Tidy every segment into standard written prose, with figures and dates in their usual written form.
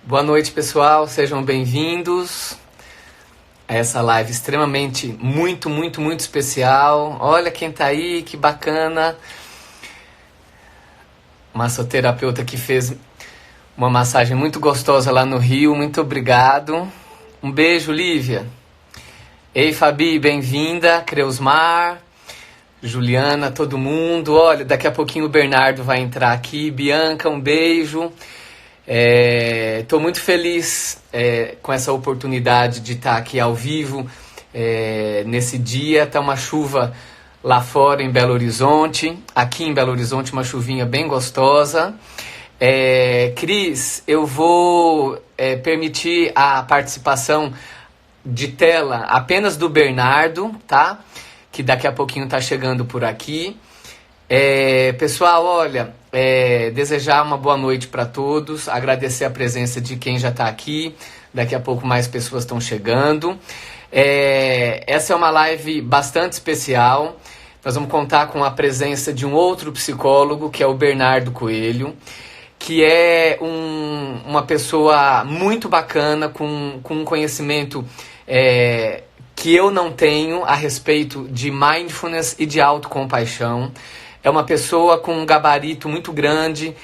Boa noite, pessoal. Sejam bem-vindos a essa live extremamente muito especial. Olha quem tá aí, que bacana. Massoterapeuta que fez uma massagem muito gostosa lá no Rio. Muito obrigado. Um beijo, Lívia. Ei, Fabi, bem-vinda. Creusmar, Juliana, todo mundo. Olha, daqui a pouquinho o Bernardo vai entrar aqui. Bianca, um beijo. Estou muito feliz com essa oportunidade de estar aqui ao vivo nesse dia. Está uma chuva lá fora em Belo Horizonte. Aqui em Belo Horizonte uma chuvinha bem gostosa. Cris, eu vou permitir a participação de tela apenas do Bernardo, tá? Que daqui a pouquinho está chegando por aqui. Pessoal, olha, desejar uma boa noite para todos, agradecer a presença de quem já está aqui, daqui a pouco mais pessoas estão chegando. Essa é uma live bastante especial, nós vamos contar com a presença de um outro psicólogo, que é o Bernardo Coelho, que é uma pessoa muito bacana, com um conhecimento que eu não tenho a respeito de mindfulness e de autocompaixão. É uma pessoa com um gabarito muito grande,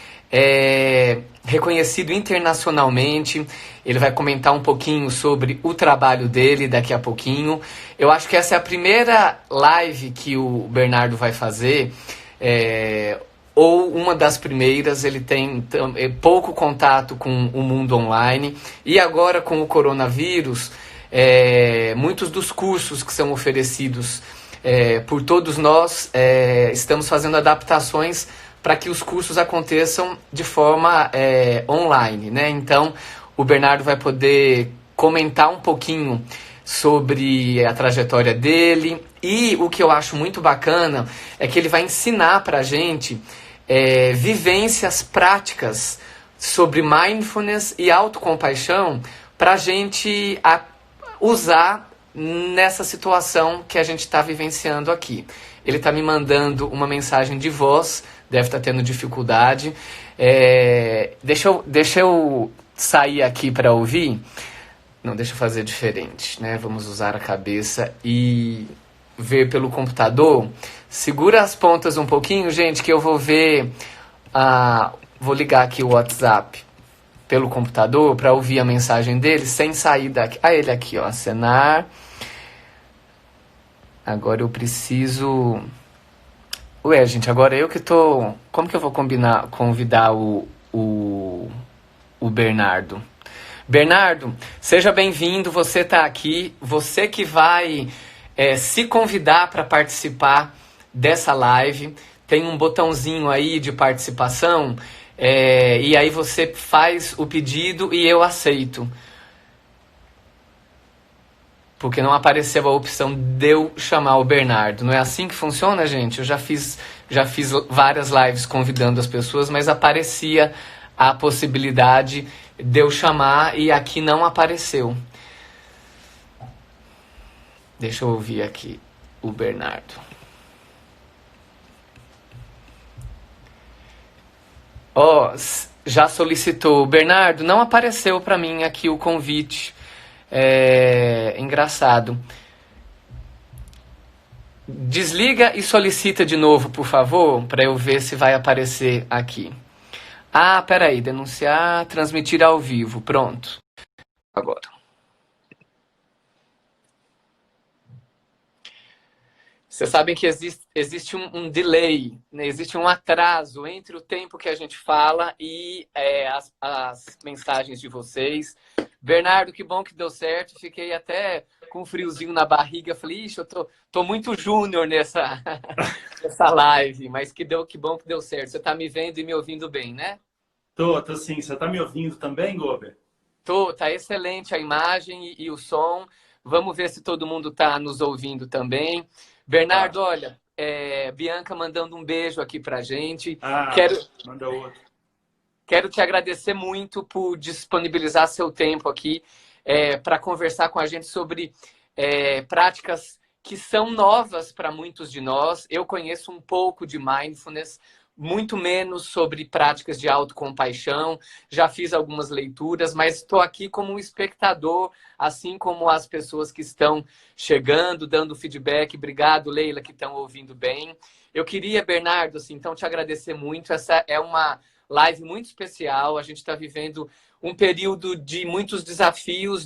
reconhecido internacionalmente. Ele vai comentar um pouquinho sobre o trabalho dele daqui a pouquinho. Eu acho que essa é a primeira live que o Bernardo vai fazer, ou uma das primeiras. Ele tem pouco contato com o mundo online. E agora, com o coronavírus, muitos dos cursos que são oferecidos por todos nós, estamos fazendo adaptações para que os cursos aconteçam de forma online, né? Então, o Bernardo vai poder comentar um pouquinho sobre a trajetória dele, e o que eu acho muito bacana é que ele vai ensinar para a gente vivências práticas sobre mindfulness e autocompaixão para a gente usar nessa situação que a gente está vivenciando aqui. Ele está me mandando uma mensagem de voz, deve estar tendo dificuldade. Deixa eu sair aqui para ouvir. Não, deixa eu fazer diferente, né? Vamos usar a cabeça e ver pelo computador. Segura as pontas um pouquinho, gente, que eu vou ver. Vou ligar aqui o WhatsApp pelo computador para ouvir a mensagem dele sem sair daqui. Ele aqui, ó, acenar. Agora eu preciso... Ué, gente, agora eu que tô... Como que eu vou convidar o Bernardo? Bernardo, seja bem-vindo, você tá aqui. Você que vai se convidar para participar dessa live. Tem um botãozinho aí de participação. E aí você faz o pedido e eu aceito. Porque não apareceu a opção de eu chamar o Bernardo. Não é assim que funciona, gente? Eu já fiz várias lives convidando as pessoas, mas aparecia a possibilidade de eu chamar e aqui não apareceu. Deixa eu ouvir aqui o Bernardo. Já solicitou. Bernardo, não apareceu para mim aqui o convite. Engraçado. Desliga e solicita de novo, por favor, para eu ver se vai aparecer aqui. Peraí, denunciar, transmitir ao vivo, pronto. Agora. Vocês sabem que existe um delay, né? Existe um atraso entre o tempo que a gente fala e as mensagens de vocês. Bernardo, que bom que deu certo. Fiquei até com um friozinho na barriga. Falei, ixi, eu tô muito júnior nessa live, mas que bom que deu certo. Você tá me vendo e me ouvindo bem, né? Tô sim. Você tá me ouvindo também, Gober? Tá excelente a imagem e o som. Vamos ver se todo mundo tá nos ouvindo também. Bernardo, olha, Bianca mandando um beijo aqui pra gente. Manda outro. Quero te agradecer muito por disponibilizar seu tempo aqui para conversar com a gente sobre práticas que são novas para muitos de nós. Eu conheço um pouco de mindfulness, muito menos sobre práticas de autocompaixão. Já fiz algumas leituras, mas estou aqui como um espectador, assim como as pessoas que estão chegando, dando feedback. Obrigado, Leila, que estão ouvindo bem. Eu queria, Bernardo, assim, então te agradecer muito. Essa é uma live muito especial. A gente está vivendo um período de muitos desafios,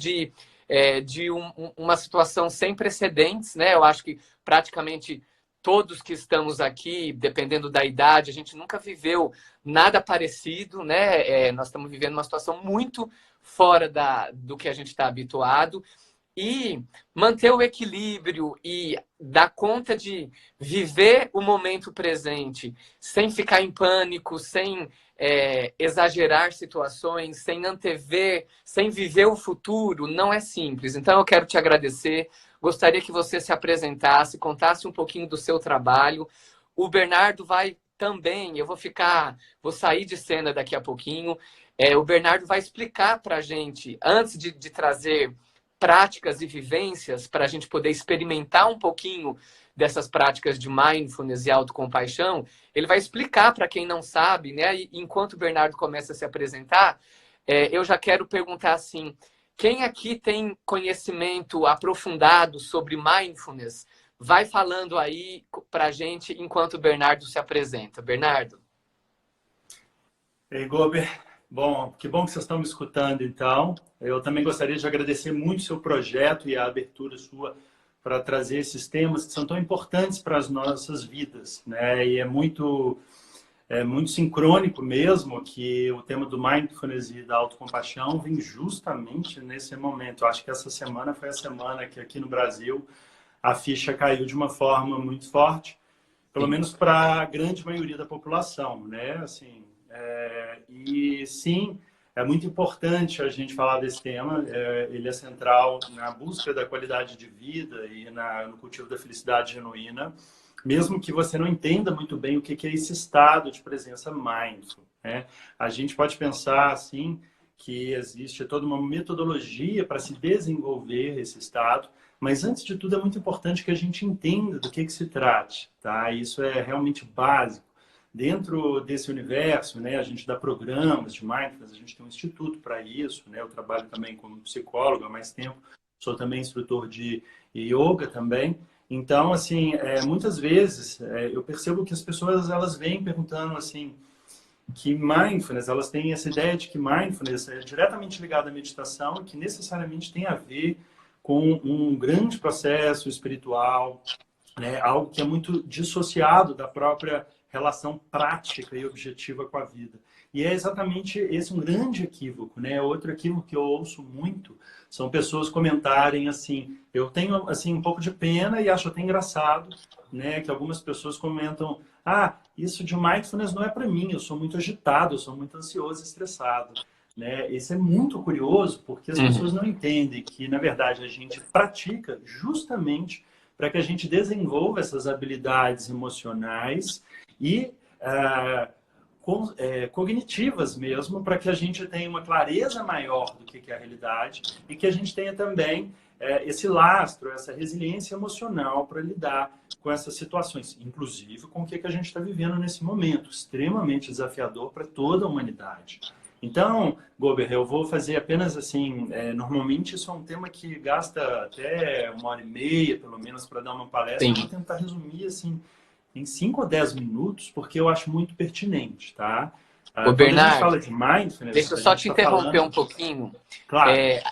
uma situação sem precedentes, né? Eu acho que praticamente todos que estamos aqui, dependendo da idade, a gente nunca viveu nada parecido, né? Nós estamos vivendo uma situação muito fora do que a gente está habituado. E manter o equilíbrio e dar conta de viver o momento presente, sem ficar em pânico, sem exagerar situações, sem antever, sem viver o futuro, não é simples. Então eu quero te agradecer. Gostaria que você se apresentasse, contasse um pouquinho do seu trabalho. O Bernardo vai também, vou sair de cena daqui a pouquinho. O Bernardo vai explicar para a gente, antes de trazer práticas e vivências, para a gente poder experimentar um pouquinho dessas práticas de mindfulness e autocompaixão, ele vai explicar para quem não sabe, né? E enquanto o Bernardo começa a se apresentar, eu já quero perguntar assim, quem aqui tem conhecimento aprofundado sobre mindfulness? Vai falando aí para a gente enquanto o Bernardo se apresenta. Bernardo. Ei, Gober. Bom, que bom que vocês estão me escutando, então. Eu também gostaria de agradecer muito o seu projeto e a abertura sua para trazer esses temas que são tão importantes para as nossas vidas, né? E é muito sincrônico mesmo que o tema do mindfulness e da autocompaixão vem justamente nesse momento. Eu acho que essa semana foi a semana que aqui no Brasil a ficha caiu de uma forma muito forte, pelo menos para a grande maioria da população, né? Assim, e sim, é muito importante a gente falar desse tema. Ele é central na busca da qualidade de vida e no cultivo da felicidade genuína, mesmo que você não entenda muito bem o que é esse estado de presença mindful, né? A gente pode pensar assim que existe toda uma metodologia para se desenvolver esse estado, mas antes de tudo é muito importante que a gente entenda do que se trate, tá? Isso é realmente básico. Dentro desse universo, né, a gente dá programas de mindfulness, a gente tem um instituto para isso, né? Eu trabalho também como psicólogo há mais tempo, sou também instrutor de yoga também. Então, assim, muitas vezes eu percebo que as pessoas elas vêm perguntando assim que mindfulness, elas têm essa ideia de que mindfulness é diretamente ligado à meditação e que necessariamente tem a ver com um grande processo espiritual, né? Algo que é muito dissociado da própria relação prática e objetiva com a vida. E é exatamente esse um grande equívoco, né? Outro equívoco que eu ouço muito são pessoas comentarem assim, eu tenho assim um pouco de pena e acho até engraçado, né, que algumas pessoas comentam: "Ah, isso de mindfulness não é para mim, eu sou muito agitado, eu sou muito ansioso, estressado", né? Isso é muito curioso, porque as pessoas não entendem que, na verdade, a gente pratica justamente para que a gente desenvolva essas habilidades emocionais e cognitivas mesmo, para que a gente tenha uma clareza maior do que é a realidade e que a gente tenha também esse lastro, essa resiliência emocional para lidar com essas situações, inclusive com o que a gente está vivendo nesse momento, extremamente desafiador para toda a humanidade. Então, Gober, eu vou fazer apenas assim, normalmente isso é um tema que gasta até 1h30, pelo menos, para dar uma palestra. Sim. Eu vou tentar resumir assim em 5 ou 10 minutos, porque eu acho muito pertinente, tá? Ô, Bernardo, quando a gente fala de mindfulness, deixa eu só te interromper um pouquinho. Claro.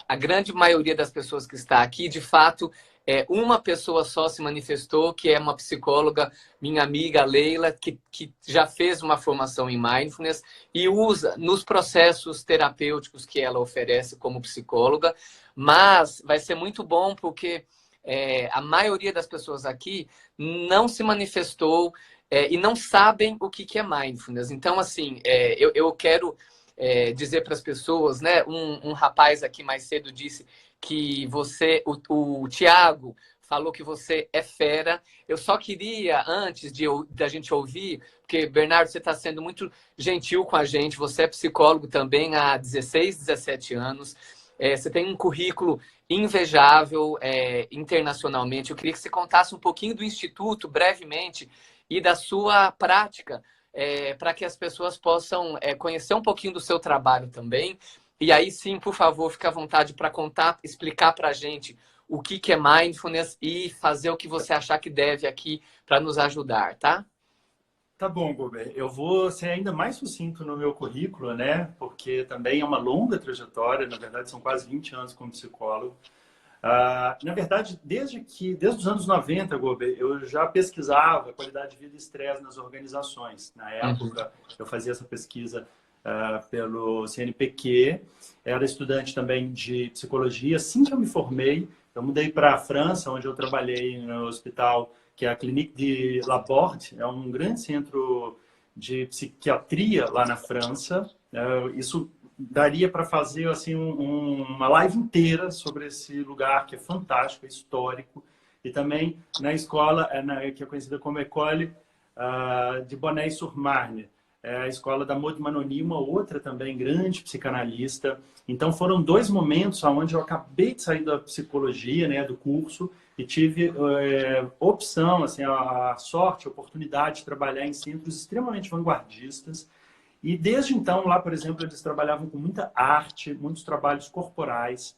A grande maioria das pessoas que está aqui, de fato, uma pessoa só se manifestou, que é uma psicóloga, minha amiga Leila, que já fez uma formação em mindfulness e usa nos processos terapêuticos que ela oferece como psicóloga. Mas vai ser muito bom porque a maioria das pessoas aqui não se manifestou e não sabem o que é mindfulness. Então, assim, eu quero dizer para as pessoas, né? Um rapaz aqui mais cedo disse que o Tiago, falou que você é fera. Eu só queria, antes da gente ouvir, porque, Bernardo, você está sendo muito gentil com a gente, você é psicólogo também há 16, 17 anos, você tem um currículo invejável internacionalmente. Eu queria que você contasse um pouquinho do Instituto, brevemente, e da sua prática para que as pessoas possam conhecer um pouquinho do seu trabalho também. E aí sim, por favor, fique à vontade para contar, explicar para a gente o que é Mindfulness e fazer o que você achar que deve aqui para nos ajudar, tá? Tá bom, Gober. Eu vou ser ainda mais sucinto no meu currículo, né? Porque também é uma longa trajetória, na verdade são quase 20 anos como psicólogo. Na verdade, desde os anos 90, Gober, eu já pesquisava qualidade de vida e estresse nas organizações. Na época, eu fazia essa pesquisa pelo CNPq, era estudante também de psicologia. Assim que eu me formei, eu mudei para a França, onde eu trabalhei no hospital, que é a Clinique de Laborde, é um grande centro de psiquiatria lá na França. Isso daria para fazer assim uma live inteira sobre esse lugar que é fantástico, é histórico. E também na escola, que é conhecida como École de Bonneuil-sur-Marne, é a escola da Maud Manoni, uma outra também grande psicanalista. Então foram 2 momentos onde eu acabei de sair da psicologia, né, do curso, e tive opção, assim, a sorte, a oportunidade de trabalhar em centros extremamente vanguardistas. E desde então, lá, por exemplo, eles trabalhavam com muita arte, muitos trabalhos corporais,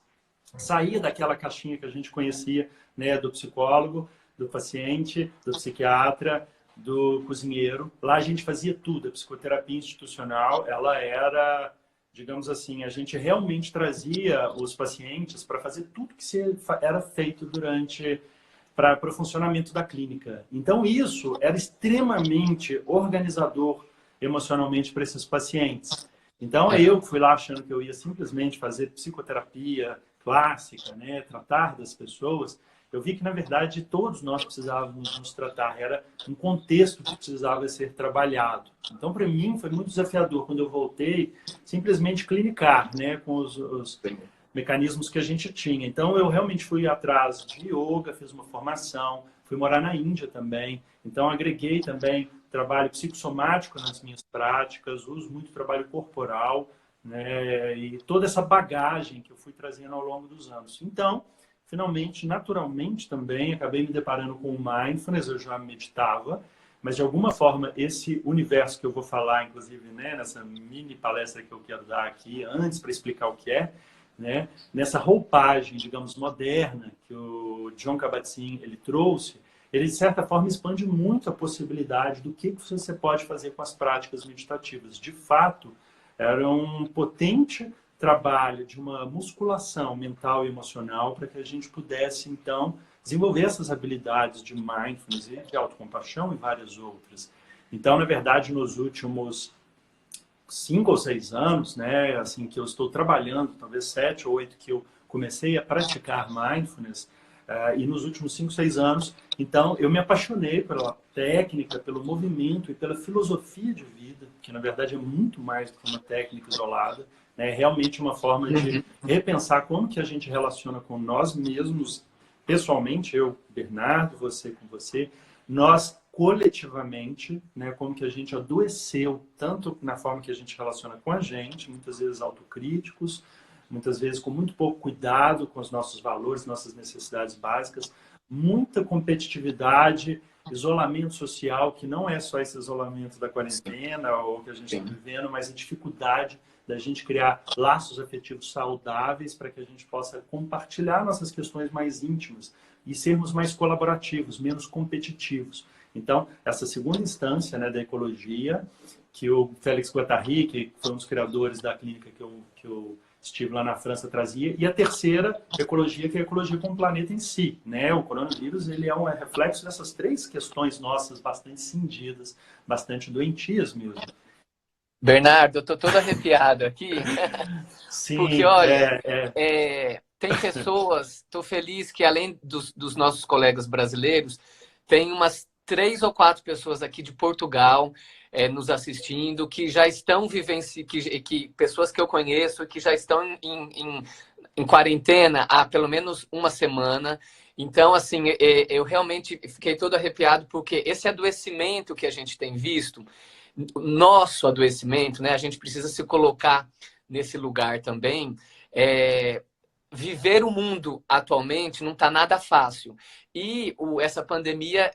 saía daquela caixinha que a gente conhecia, né, do psicólogo, do paciente, do psiquiatra, do cozinheiro. Lá a gente fazia tudo. A psicoterapia institucional, ela era, digamos assim, a gente realmente trazia os pacientes para fazer tudo que era feito durante para o funcionamento da clínica. Então isso era extremamente organizador emocionalmente para esses pacientes. Então eu fui lá achando que eu ia simplesmente fazer psicoterapia clássica, né, tratar das pessoas. Eu vi que, na verdade, todos nós precisávamos nos tratar. Era um contexto que precisava ser trabalhado. Então, para mim, foi muito desafiador, quando eu voltei, simplesmente clinicar, né, com os mecanismos que a gente tinha. Então, eu realmente fui atrás de yoga, fiz uma formação, fui morar na Índia também. Então, agreguei também trabalho psicossomático nas minhas práticas, uso muito trabalho corporal, né, e toda essa bagagem que eu fui trazendo ao longo dos anos. Então, finalmente, naturalmente também, acabei me deparando com o Mindfulness. Eu já meditava, mas de alguma forma esse universo que eu vou falar, inclusive, né, nessa mini palestra que eu quero dar aqui, antes para explicar o que é, né, nessa roupagem, digamos, moderna que o Jon Kabat-Zinn ele trouxe, ele de certa forma expande muito a possibilidade do que você pode fazer com as práticas meditativas. De fato, era um potente trabalho de uma musculação mental e emocional para que a gente pudesse, então, desenvolver essas habilidades de mindfulness e de autocompaixão e várias outras. Então, na verdade, nos últimos 5 ou 6 anos, né, assim que eu estou trabalhando, talvez 7 ou 8 que eu comecei a praticar mindfulness, e nos últimos 5, 6 anos, então, eu me apaixonei pela técnica, pelo movimento e pela filosofia de vida, que na verdade é muito mais do que uma técnica isolada, né? É realmente uma forma de repensar como que a gente relaciona com nós mesmos, pessoalmente, eu, Bernardo, você com você, nós coletivamente, né, como que a gente adoeceu, tanto na forma que a gente relaciona com a gente, muitas vezes autocríticos, muitas vezes com muito pouco cuidado com os nossos valores, nossas necessidades básicas, muita competitividade, isolamento social, que não é só esse isolamento da quarentena ou que a gente está vivendo, mas a dificuldade da gente criar laços afetivos saudáveis para que a gente possa compartilhar nossas questões mais íntimas e sermos mais colaborativos, menos competitivos. Então, essa segunda instância, né, da ecologia, que o Félix Guattari, que foi um dos criadores da clínica que eu estive lá na França, trazia, e a terceira ecologia, que é a ecologia com o planeta em si, né? O coronavírus, ele é um reflexo dessas 3 questões nossas bastante cindidas, bastante doentias mesmo. Bernardo, eu tô todo arrepiado aqui, porque Sim, olha, tem pessoas, estou feliz que além dos nossos colegas brasileiros, tem umas 3 ou 4 pessoas aqui de Portugal nos assistindo, que já estão vivenciando, pessoas que eu conheço, que já estão em quarentena há pelo menos uma semana. Então, assim, eu realmente fiquei todo arrepiado, porque esse adoecimento que a gente tem visto, nosso adoecimento, né? A gente precisa se colocar nesse lugar também. Viver o mundo atualmente não está nada fácil. E essa pandemia,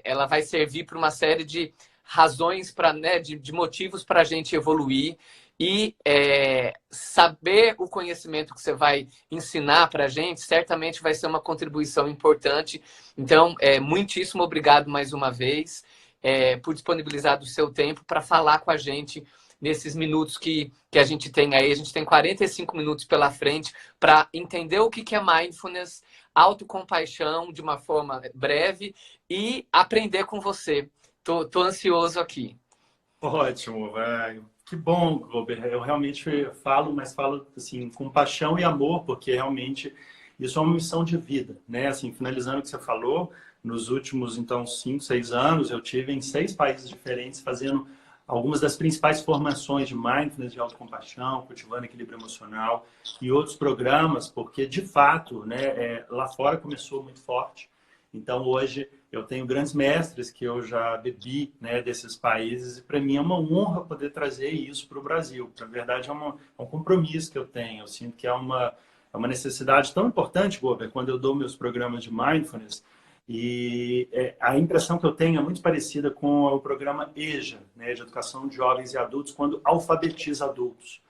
ela vai servir para uma série de razões para, né, de motivos para a gente evoluir e saber o conhecimento que você vai ensinar para a gente certamente vai ser uma contribuição importante. Então, muitíssimo obrigado mais uma vez por disponibilizar do seu tempo para falar com a gente nesses minutos que a gente tem aí. A gente tem 45 minutos pela frente para entender o que é mindfulness, autocompaixão de uma forma breve e aprender com você. Tô ansioso aqui. Ótimo, velho. Que bom, Robert. Eu realmente falo, mas falo assim, com paixão e amor, porque realmente isso é uma missão de vida, né? Assim, finalizando o que você falou, nos últimos, então, 5, 6 anos, eu tive em 6 países diferentes fazendo algumas das principais formações de mindfulness, de autocompaixão, cultivando equilíbrio emocional e outros programas, porque, de fato, né, lá fora começou muito forte. Então, hoje, eu tenho grandes mestres que eu já bebi, né, desses países e, para mim, é uma honra poder trazer isso para o Brasil. Na verdade, é um compromisso que eu tenho. Eu sinto que é uma necessidade tão importante, Gober, quando eu dou meus programas de mindfulness. E a impressão que eu tenho é muito parecida com o programa EJA, né, de Educação de Jovens e Adultos, quando alfabetiza adultos.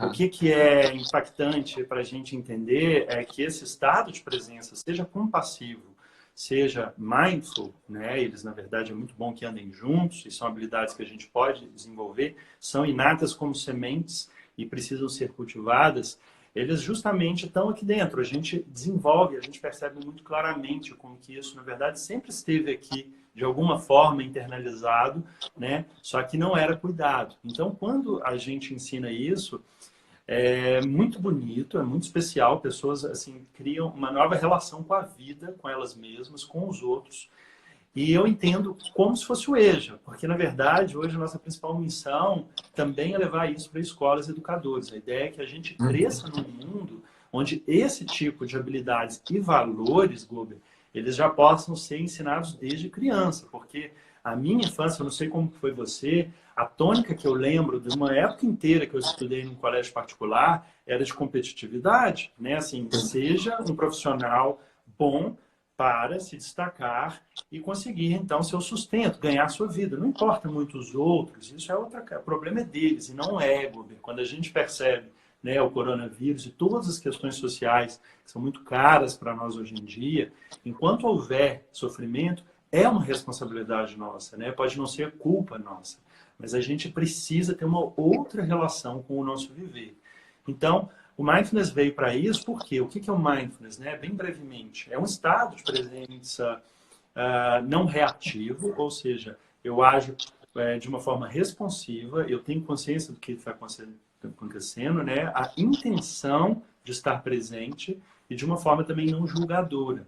O que é impactante para a gente entender é que esse estado de presença, seja compassivo, seja mindful, né? Eles, na verdade, é muito bom que andem juntos e são habilidades que a gente pode desenvolver, são inatas como sementes e precisam ser cultivadas. Eles justamente estão aqui dentro. A gente desenvolve, a gente percebe muito claramente como que isso, na verdade, sempre esteve aqui, de alguma forma, internalizado, né? Só que não era cuidado. Então, quando a gente ensina isso, é muito bonito, é muito especial. Pessoas assim criam uma nova relação com a vida, com elas mesmas, com os outros. E eu entendo como se fosse o EJA, porque, na verdade, hoje a nossa principal missão também é levar isso para escolas e educadores. A ideia é que a gente cresça num mundo onde esse tipo de habilidades e valores, Gober, eles já possam ser ensinados desde criança, porque a minha infância, eu não sei como foi você, a tônica que eu lembro de uma época inteira que eu estudei num colégio particular era de competitividade, né? Assim, seja um profissional bom para se destacar e conseguir, então, seu sustento, ganhar sua vida. Não importa muito os outros, isso é outra... O problema é deles e não é, Gober. Quando a gente percebe, né, o coronavírus e todas as questões sociais que são muito caras para nós hoje em dia, enquanto houver sofrimento, é uma responsabilidade nossa, né? Pode não ser culpa nossa, mas a gente precisa ter uma outra relação com o nosso viver. Então, o mindfulness veio para isso, porque o que é o mindfulness, né? Bem brevemente, é um estado de presença não reativo, ou seja, eu ajo de uma forma responsiva, eu tenho consciência do que está acontecendo, né? A intenção de estar presente e de uma forma também não julgadora.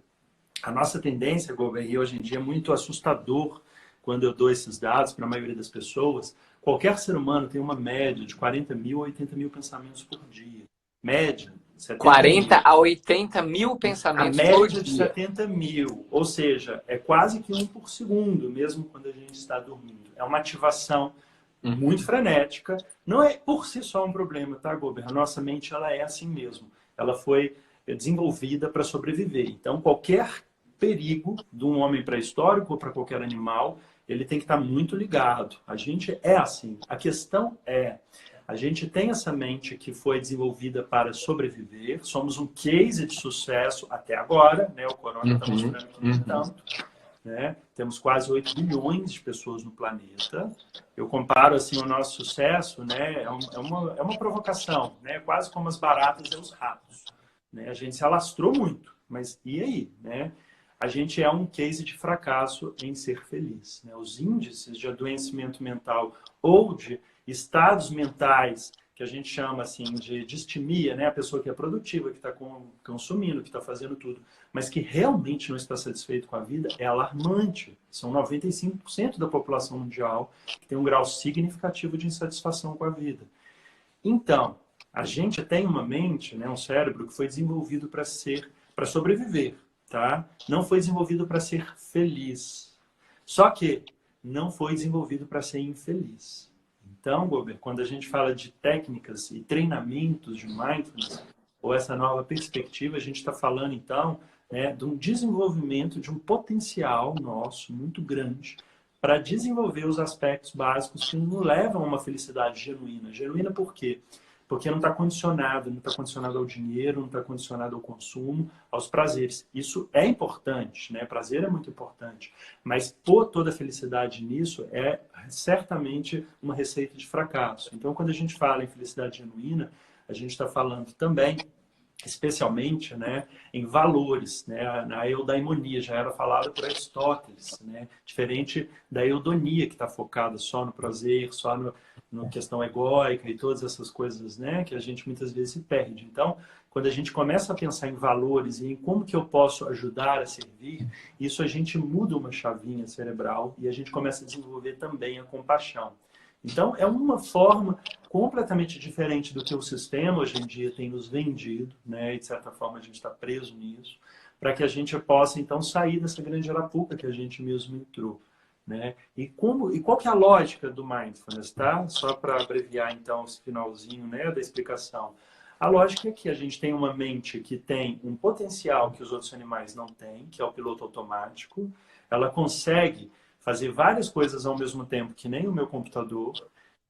A nossa tendência, Gober, e hoje em dia é muito assustador quando eu dou esses dados para a maioria das pessoas. Qualquer ser humano tem uma média de 40 mil a 80 mil pensamentos por dia. Média, 40 mil. a 80 mil A pensamentos por média de dia. 70 mil, ou seja, é quase que 1 por segundo, mesmo quando a gente está dormindo. É uma ativação muito frenética. Não é por si só um problema, tá, Gober? A nossa mente ela é assim mesmo. Ela foi desenvolvida para sobreviver. Então, qualquer perigo de um homem pré-histórico ou para qualquer animal, ele tem que estar muito ligado. A gente é assim. A questão é, a gente tem essa mente que foi desenvolvida para sobreviver. Somos um case de sucesso até agora, né? O corona está mostrando que nem tanto. Né? Temos quase 8 bilhões de pessoas no planeta. Eu comparo assim o nosso sucesso, né? É uma provocação, né? Quase como as baratas e os ratos. Né? A gente se alastrou muito, mas e aí? Né? A gente é um case de fracasso em ser feliz. Né? Os índices de adoecimento mental ou de estados mentais que a gente chama assim de distimia, né? A pessoa que é produtiva, que está consumindo, que está fazendo tudo, mas que realmente não está satisfeito com a vida, é alarmante. São 95% da população mundial que tem um grau significativo de insatisfação com a vida. Então, a gente tem uma mente, né, um cérebro que foi desenvolvido para sobreviver, tá? Não foi desenvolvido para ser feliz. Só que não foi desenvolvido para ser infeliz. Então, Gober, quando a gente fala de técnicas e treinamentos de mindfulness, ou essa nova perspectiva, a gente está falando, então, né, de um desenvolvimento de um potencial nosso muito grande para desenvolver os aspectos básicos que nos levam a uma felicidade genuína. Genuína por quê? Porque não está condicionado, não está condicionado ao dinheiro, não está condicionado ao consumo, aos prazeres. Isso é importante, né? Prazer é muito importante, mas pôr toda a felicidade nisso é certamente uma receita de fracasso. Então, quando a gente fala em felicidade genuína, a gente está falando também especialmente, né, em valores, né, na eudaimonia, já era falado por Aristóteles, né, diferente da eudonia, que está focada só no prazer, só no questão egóica e todas essas coisas, né, que a gente muitas vezes se perde. Então, quando a gente começa a pensar em valores e em como que eu posso ajudar a servir, isso a gente muda uma chavinha cerebral e a gente começa a desenvolver também a compaixão. Então, é uma forma completamente diferente do que o sistema hoje em dia tem nos vendido, né? E, de certa forma, a gente está preso nisso, para que a gente possa, então, sair dessa grande arapuca que a gente mesmo entrou, né? E qual que é a lógica do mindfulness, tá? Só para abreviar, então, esse finalzinho, né, da explicação. A lógica é que a gente tem uma mente que tem um potencial que os outros animais não têm, que é o piloto automático. Ela consegue fazer várias coisas ao mesmo tempo, que nem o meu computador,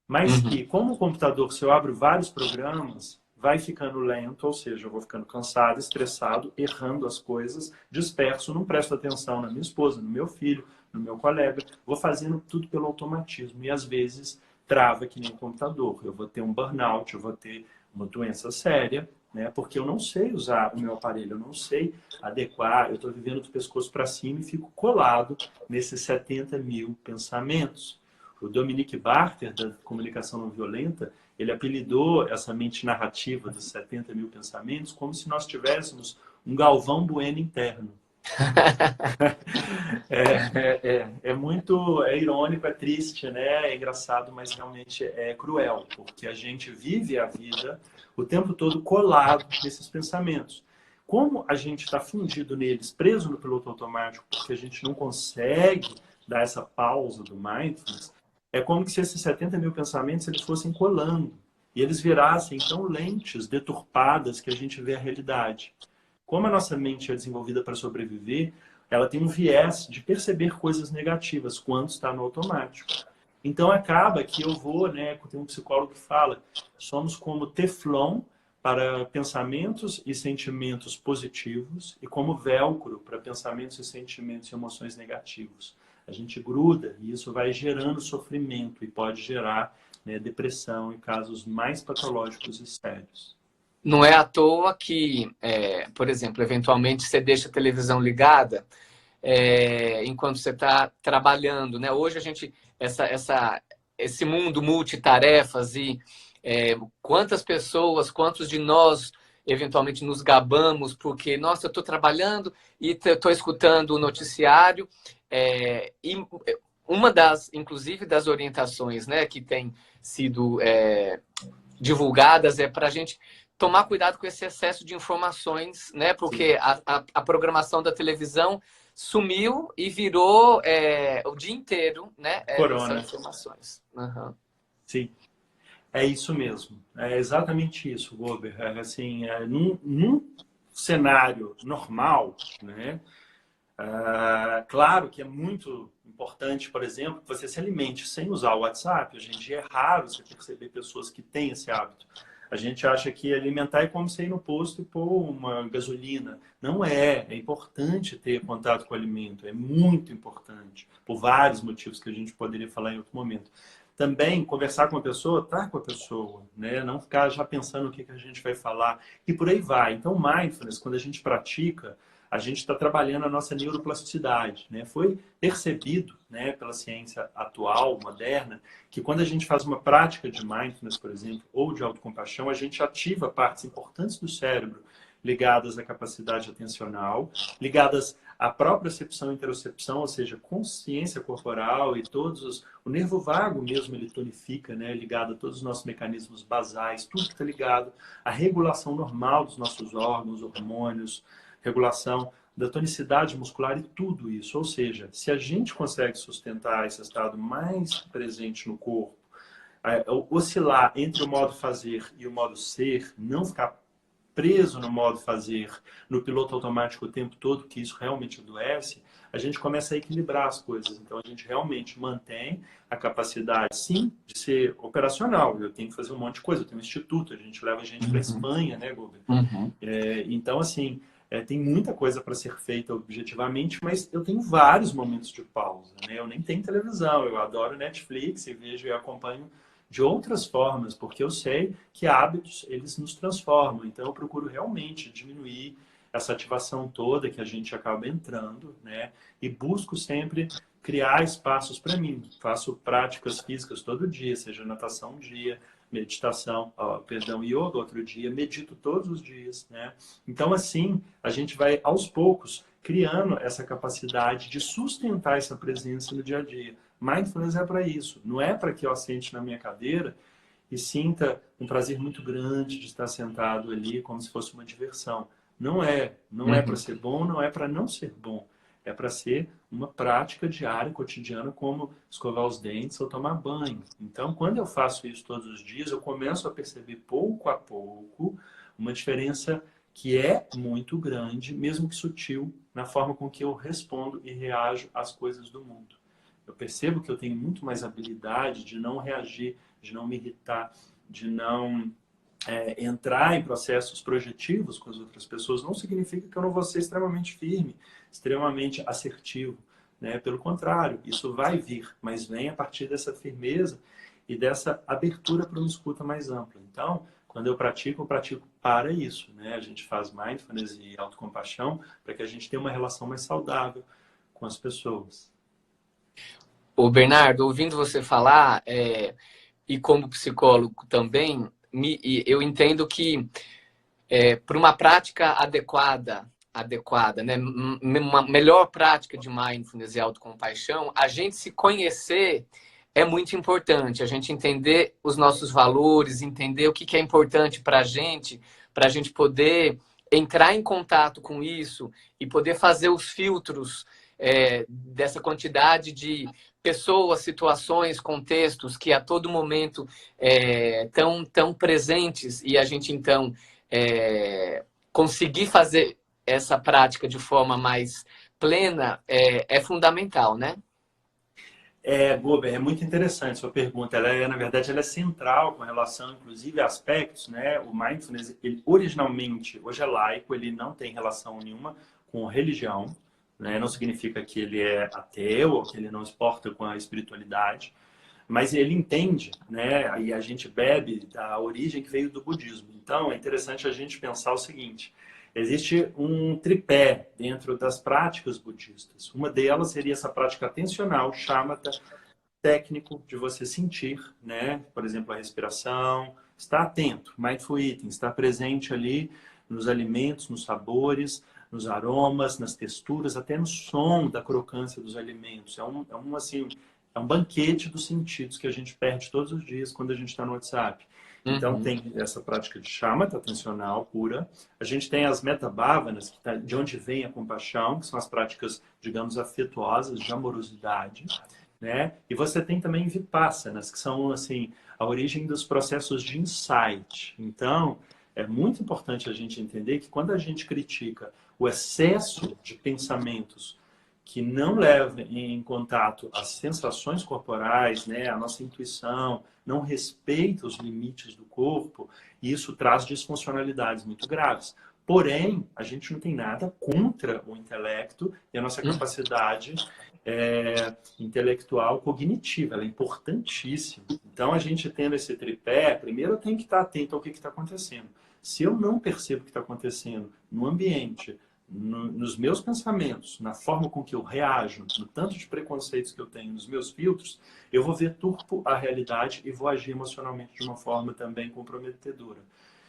mas que, como o computador, se eu abro vários programas, vai ficando lento, ou seja, eu vou ficando cansado, estressado, errando as coisas, disperso, não presto atenção na minha esposa, no meu filho, no meu colega, vou fazendo tudo pelo automatismo e, às vezes, trava que nem o computador. Eu vou ter um burnout, eu vou ter uma doença séria, né? Porque eu não sei usar o meu aparelho, eu não sei adequar, eu estou vivendo do pescoço para cima e fico colado nesses 70 mil pensamentos. O Dominique Barter, da comunicação não violenta, ele apelidou essa mente narrativa dos 70 mil pensamentos como se nós tivéssemos um Galvão Bueno interno. É muito irônico, é triste, né? É engraçado, mas realmente é cruel, porque a gente vive a vida o tempo todo colado nesses pensamentos. Como a gente está fundido neles, preso no piloto automático, porque a gente não consegue dar essa pausa do mindfulness, é como se esses 70 mil pensamentos eles fossem colando e eles virassem tão lentes, deturpadas, que a gente vê a realidade. Como a nossa mente é desenvolvida para sobreviver, ela tem um viés de perceber coisas negativas quando está no automático. Então acaba que eu vou, né, tem um psicólogo que fala, somos como teflon para pensamentos e sentimentos positivos e como velcro para pensamentos e sentimentos e emoções negativos. A gente gruda e isso vai gerando sofrimento e pode gerar, né, depressão e casos mais patológicos e sérios. Não é à toa que, por exemplo, eventualmente você deixa a televisão ligada enquanto você está trabalhando, né? Hoje a gente, esse mundo multitarefas e quantas pessoas, quantos de nós eventualmente nos gabamos porque, nossa, eu estou trabalhando e estou escutando o noticiário e uma das, inclusive, das orientações, né, que tem sido divulgadas para a gente tomar cuidado com esse excesso de informações, né? Porque a programação da televisão sumiu e virou o dia inteiro, né? Corona. Essas informações. Uhum. Sim, é isso mesmo. É exatamente isso, Gober. Assim, num cenário normal, né? Claro que é muito importante, por exemplo, que você se alimente sem usar o WhatsApp. Hoje em dia é raro você perceber pessoas que têm esse hábito. A gente acha que alimentar é como você ir no posto e pôr uma gasolina. Não é. É importante ter contato com o alimento. É muito importante. Por vários motivos que a gente poderia falar em outro momento. Também, conversar com a pessoa, estar com a pessoa. Né? Não ficar já pensando o que a gente vai falar. E por aí vai. Então, mindfulness, quando a gente pratica, a gente está trabalhando a nossa neuroplasticidade, né? Foi percebido, né, pela ciência atual, moderna, que quando a gente faz uma prática de mindfulness, por exemplo, ou de autocompaixão, a gente ativa partes importantes do cérebro ligadas à capacidade atencional, ligadas à propriocepção e interocepção, ou seja, consciência corporal e o nervo vago mesmo ele tonifica, né, ligado a todos os nossos mecanismos basais, tudo que está ligado à regulação normal dos nossos órgãos, hormônios, regulação da tonicidade muscular e tudo isso. Ou seja, se a gente consegue sustentar esse estado mais presente no corpo, oscilar entre o modo fazer e o modo ser, não ficar preso no modo fazer, no piloto automático o tempo todo, que isso realmente adoece, a gente começa a equilibrar as coisas. Então, a gente realmente mantém a capacidade, sim, de ser operacional. Eu tenho que fazer um monte de coisa. Eu tenho um instituto, a gente leva a gente para a Uhum. Espanha, né, Gober? Uhum. Então, assim, tem muita coisa para ser feita objetivamente, mas eu tenho vários momentos de pausa, né? Eu nem tenho televisão, eu adoro Netflix e vejo e acompanho de outras formas, porque eu sei que hábitos, eles nos transformam. Então, eu procuro realmente diminuir essa ativação toda que a gente acaba entrando, né? E busco sempre criar espaços para mim. Faço práticas físicas todo dia, seja natação um dia, meditação, perdão, yoga outro dia, medito todos os dias, né? Então, assim, a gente vai aos poucos criando essa capacidade de sustentar essa presença no dia a dia. Mindfulness é para isso, não é para que eu assente na minha cadeira e sinta um prazer muito grande de estar sentado ali como se fosse uma diversão. Não é para Uhum. ser bom, não é para não ser bom. É para ser uma prática diária, cotidiana, como escovar os dentes ou tomar banho. Então, quando eu faço isso todos os dias, eu começo a perceber pouco a pouco uma diferença que é muito grande, mesmo que sutil, na forma com que eu respondo e reajo às coisas do mundo. Eu percebo que eu tenho muito mais habilidade de não reagir, de não me irritar, de não entrar em processos projetivos com as outras pessoas. Não significa que eu não vou ser extremamente firme, extremamente assertivo, né? Pelo contrário, isso vai vir, mas vem a partir dessa firmeza e dessa abertura para uma escuta mais ampla. Então, quando eu pratico para isso, né? A gente faz mindfulness e autocompaixão para que a gente tenha uma relação mais saudável com as pessoas. Ô Bernardo, ouvindo você falar, e como psicólogo também, eu entendo que para uma prática adequada, né, uma melhor prática de mindfulness e autocompaixão, a gente se conhecer é muito importante, a gente entender os nossos valores, entender o que é importante para a gente poder entrar em contato com isso e poder fazer os filtros dessa quantidade de pessoas, situações, contextos que a todo momento tão presentes e a gente então conseguir fazer essa prática de forma mais plena é fundamental, né? Gober, é muito interessante sua pergunta. Na verdade, ela é central com relação, inclusive, a aspectos, né? O mindfulness, ele originalmente, hoje é laico, ele não tem relação nenhuma com religião, né? Não significa que ele é ateu ou que ele não se porta com a espiritualidade, mas ele entende, né? E a gente bebe da origem que veio do budismo. Então, é interessante a gente pensar o seguinte: existe um tripé dentro das práticas budistas. Uma delas seria essa prática atencional, shamatha, técnico de você sentir, né? Por exemplo, a respiração, estar atento, mindful eating, estar presente ali nos alimentos, nos sabores, nos aromas, nas texturas, até no som da crocância dos alimentos. Assim, é um banquete dos sentidos que a gente perde todos os dias quando a gente está no WhatsApp. Então, Uhum. tem essa prática de shamatha atencional pura. A gente tem as metabhavanas, de onde vem a compaixão, que são as práticas, digamos, afetuosas, de amorosidade, né? E você tem também vipassanas, que são, assim, a origem dos processos de insight. Então, é muito importante a gente entender que quando a gente critica o excesso de pensamentos que não levam em contato as sensações corporais, né, a nossa intuição, não respeita os limites do corpo, isso traz disfuncionalidades muito graves. Porém, a gente não tem nada contra o intelecto e a nossa Uhum. capacidade intelectual cognitiva, ela é importantíssima. Então, a gente tendo esse tripé, primeiro eu tenho que estar atento ao que está acontecendo. Se eu não percebo o que está acontecendo no ambiente, nos meus pensamentos, na forma com que eu reajo, no tanto de preconceitos que eu tenho, nos meus filtros, eu vou ver turpo a realidade e vou agir emocionalmente de uma forma também comprometedora.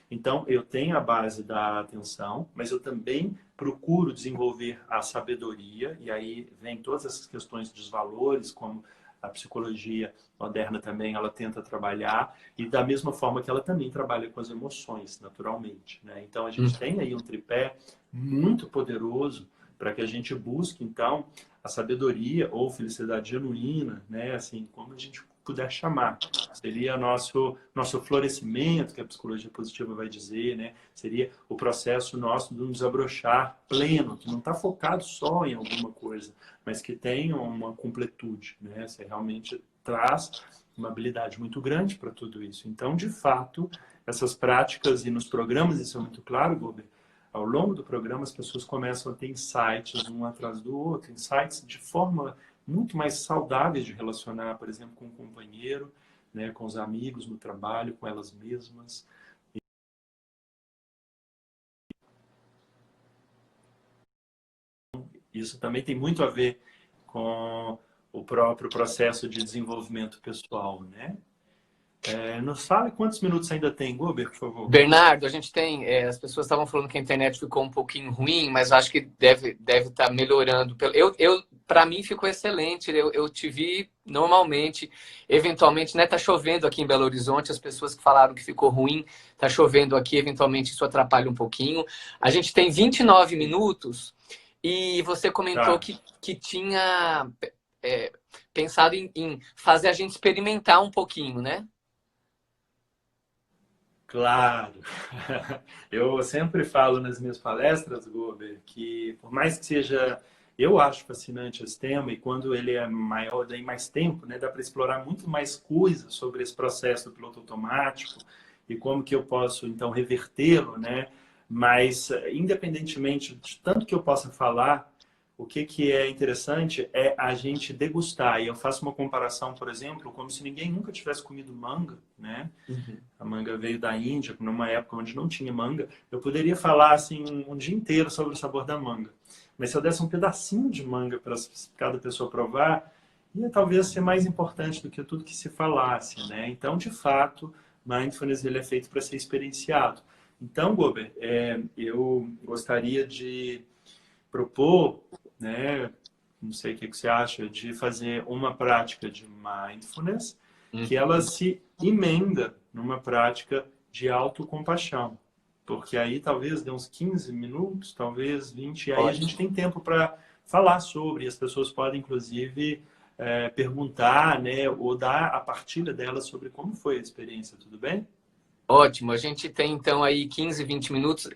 Então, eu tenho a base da atenção, mas eu também procuro desenvolver a sabedoria, e aí vem todas essas questões dos valores, como a psicologia moderna também, ela tenta trabalhar, e da mesma forma que ela também trabalha com as emoções, naturalmente, né? Então, a gente tem aí um tripé muito poderoso para que a gente busque, então, a sabedoria ou felicidade genuína, né? Assim, como a gente puder chamar. Seria nosso florescimento, que a psicologia positiva vai dizer, né? Seria o processo nosso de nos abrochar pleno, que não está focado só em alguma coisa, mas que tem uma completude, né? Você realmente traz uma habilidade muito grande para tudo isso. Então, de fato, essas práticas, e nos programas isso é muito claro, Gober, ao longo do programa as pessoas começam a ter insights um atrás do outro, insights de forma muito mais saudáveis de relacionar, por exemplo, com um companheiro, né, com os amigos no trabalho, com elas mesmas. Isso também tem muito a ver com o próprio processo de desenvolvimento pessoal, né? Nos fale quantos minutos ainda tem, Gober, por favor. Bernardo, a gente tem. As pessoas estavam falando que a internet ficou um pouquinho ruim, mas eu acho que deve estar melhorando. Para mim ficou excelente. Eu te vi normalmente, eventualmente, né? Tá chovendo aqui em Belo Horizonte. As pessoas que falaram que ficou ruim, tá chovendo aqui, eventualmente isso atrapalha um pouquinho. A gente tem 29 minutos e você comentou Tá. que tinha pensado em fazer a gente experimentar um pouquinho, né? Claro. Eu sempre falo nas minhas palestras, Gober, que por mais que seja, eu acho fascinante esse tema e quando ele é maior, tem mais tempo, né, dá para explorar muito mais coisas sobre esse processo do piloto automático e como que eu posso então revertê-lo, né? Mas independentemente de tanto que eu possa falar, o que é interessante é a gente degustar. E eu faço uma comparação, por exemplo, como se ninguém nunca tivesse comido manga, né? Uhum. A manga veio da Índia, numa época onde não tinha manga. Eu poderia falar assim um dia inteiro sobre o sabor da manga. Mas se eu desse um pedacinho de manga para cada pessoa provar, ia talvez ser mais importante do que tudo que se falasse, né? Então, de fato, mindfulness ele é feito para ser experienciado. Então, Gober, eu gostaria de propor, né? Não sei o que você acha, de fazer uma prática de mindfulness que ela Uhum. se emenda numa prática de autocompaixão. Porque aí talvez dê uns 15 minutos, talvez 20, e aí a gente Ótimo. tem tempo para falar sobre, e as pessoas podem, inclusive, perguntar, né, ou dar a partilha delas sobre como foi a experiência, tudo bem? Ótimo. A gente tem então aí 15, 20 minutos.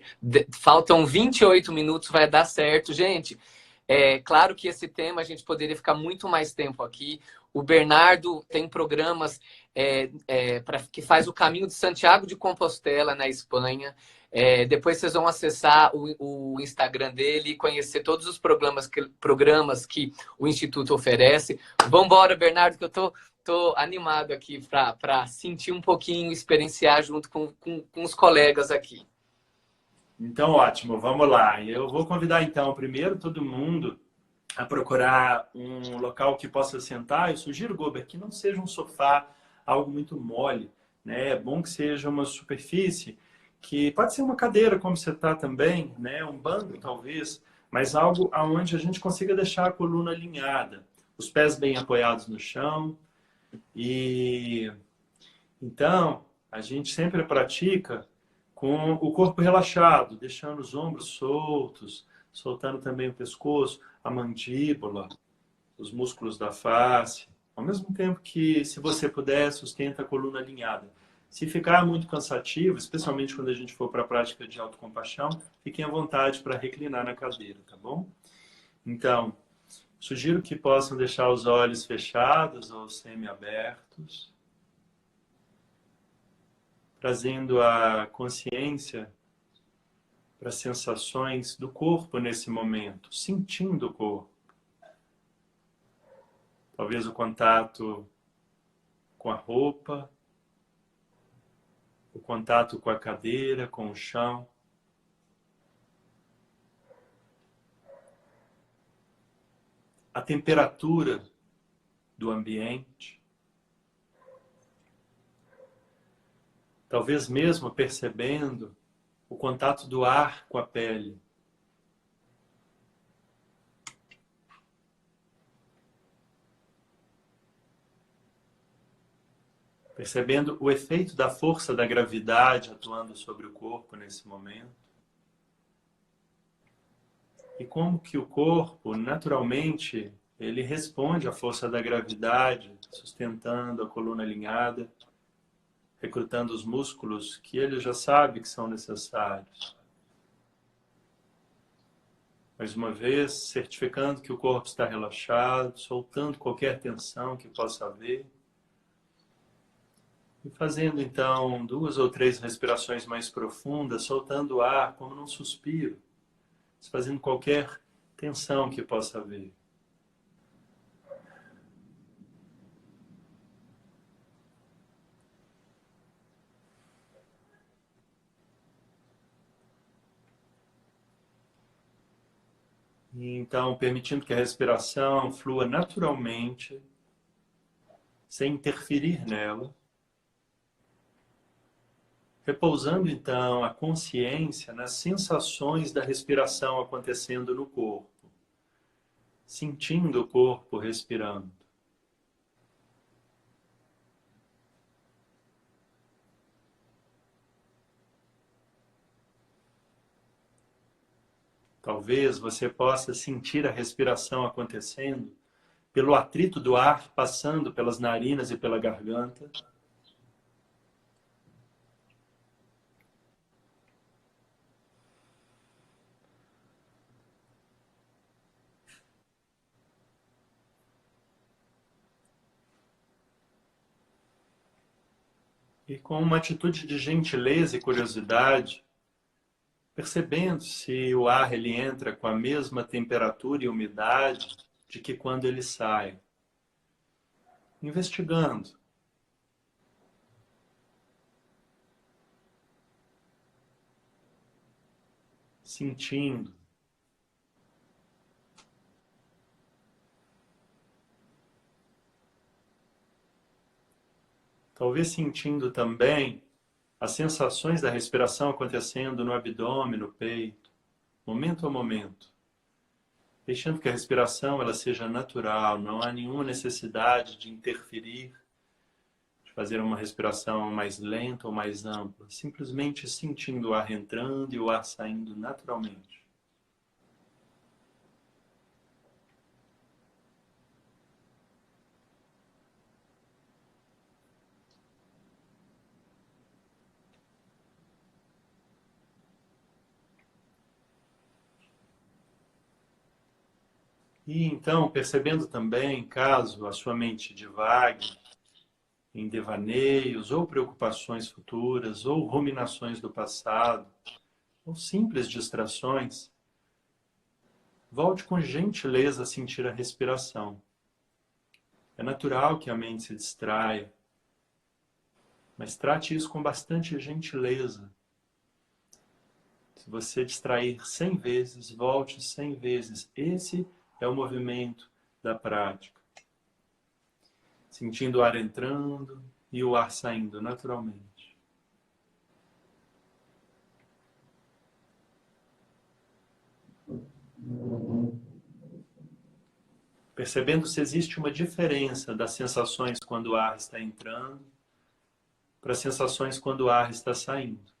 Faltam 28 minutos, vai dar certo. Gente, é claro que esse tema a gente poderia ficar muito mais tempo aqui. O Bernardo tem programas que faz o caminho de Santiago de Compostela, na Espanha. Depois vocês vão acessar o Instagram dele e conhecer todos os programas que o Instituto oferece. Vamos embora, Bernardo, que eu tô animado aqui para sentir um pouquinho, experienciar junto com os colegas aqui. Então, ótimo, vamos lá. Eu vou convidar, então, primeiro todo mundo a procurar um local que possa sentar. Eu sugiro, Gober, que não seja um sofá, algo muito mole, né? É bom que seja uma superfície que pode ser uma cadeira, como você está também, né? Um banco, talvez, mas algo aonde a gente consiga deixar a coluna alinhada, os pés bem apoiados no chão. E então, a gente sempre pratica com o corpo relaxado, deixando os ombros soltos, soltando também o pescoço, a mandíbula, os músculos da face, ao mesmo tempo que, se você puder, sustenta a coluna alinhada. Se ficar muito cansativo, especialmente quando a gente for para a prática de autocompaixão, fiquem à vontade para reclinar na cadeira, tá bom? Então, sugiro que possam deixar os olhos fechados ou semi-abertos, trazendo a consciência para as sensações do corpo nesse momento, sentindo o corpo. Talvez o contato com a roupa, o contato com a cadeira, com o chão. A temperatura do ambiente. Talvez mesmo percebendo o contato do ar com a pele. Percebendo o efeito da força da gravidade atuando sobre o corpo nesse momento. E como que o corpo, naturalmente, ele responde à força da gravidade sustentando a coluna alinhada, recrutando os músculos que ele já sabe que são necessários. Mais uma vez, certificando que o corpo está relaxado, soltando qualquer tensão que possa haver. E fazendo então 2 ou 3 respirações mais profundas, soltando o ar como num suspiro, desfazendo qualquer tensão que possa haver. E então, permitindo que a respiração flua naturalmente, sem interferir nela. Repousando então a consciência nas sensações da respiração acontecendo no corpo. Sentindo o corpo respirando. Talvez você possa sentir a respiração acontecendo pelo atrito do ar passando pelas narinas e pela garganta. E com uma atitude de gentileza e curiosidade, percebendo se o ar ele entra com a mesma temperatura e umidade de que quando ele sai. Investigando. Sentindo. Talvez sentindo também as sensações da respiração acontecendo no abdômen, no peito, momento a momento. Deixando que a respiração ela seja natural, não há nenhuma necessidade de interferir, de fazer uma respiração mais lenta ou mais ampla. Simplesmente sentindo o ar entrando e o ar saindo naturalmente. E então, percebendo também, caso a sua mente divague em devaneios ou preocupações futuras ou ruminações do passado, ou simples distrações, volte com gentileza a sentir a respiração. É natural que a mente se distraia, mas trate isso com bastante gentileza. Se você distrair 100 vezes, volte 100 vezes. Esse é o movimento da prática. Sentindo o ar entrando e o ar saindo naturalmente. Percebendo se existe uma diferença das sensações quando o ar está entrando para as sensações quando o ar está saindo.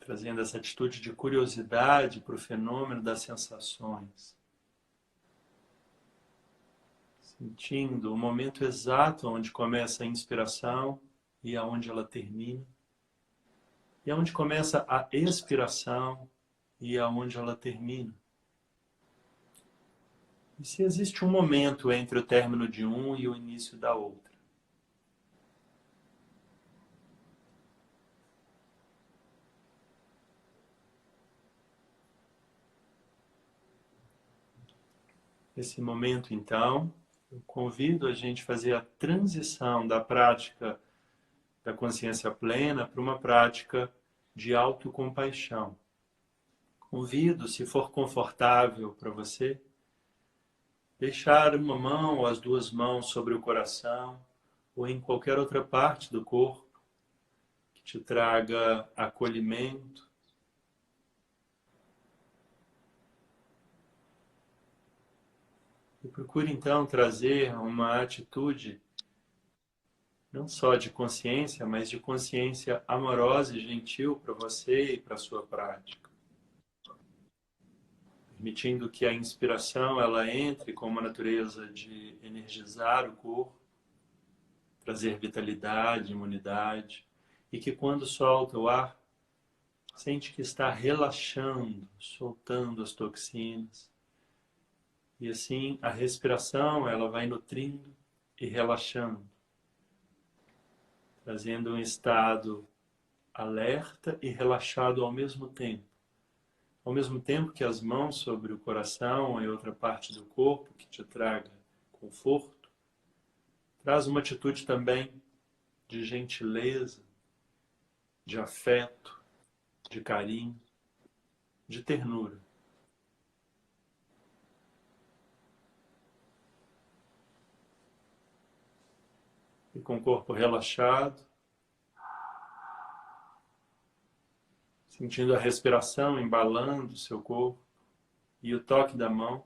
Trazendo essa atitude de curiosidade para o fenômeno das sensações. Sentindo o momento exato onde começa a inspiração e aonde ela termina. E aonde começa a expiração e aonde ela termina. E se existe um momento entre o término de um e o início da outra. Nesse momento, então, eu convido a gente a fazer a transição da prática da consciência plena para uma prática de autocompaixão. Convido, se for confortável para você, deixar uma mão ou as 2 mãos sobre o coração ou em qualquer outra parte do corpo que te traga acolhimento. E procure então trazer uma atitude não só de consciência, mas de consciência amorosa e gentil para você e para a sua prática. Permitindo que a inspiração ela entre com uma natureza de energizar o corpo, trazer vitalidade, imunidade, e que quando solta o ar, sente que está relaxando, soltando as toxinas. E assim a respiração ela vai nutrindo e relaxando, trazendo um estado alerta e relaxado ao mesmo tempo. Ao mesmo tempo que as mãos sobre o coração e outra parte do corpo que te traga conforto, traz uma atitude também de gentileza, de afeto, de carinho, de ternura. E com o corpo relaxado, sentindo a respiração embalando o seu corpo e o toque da mão,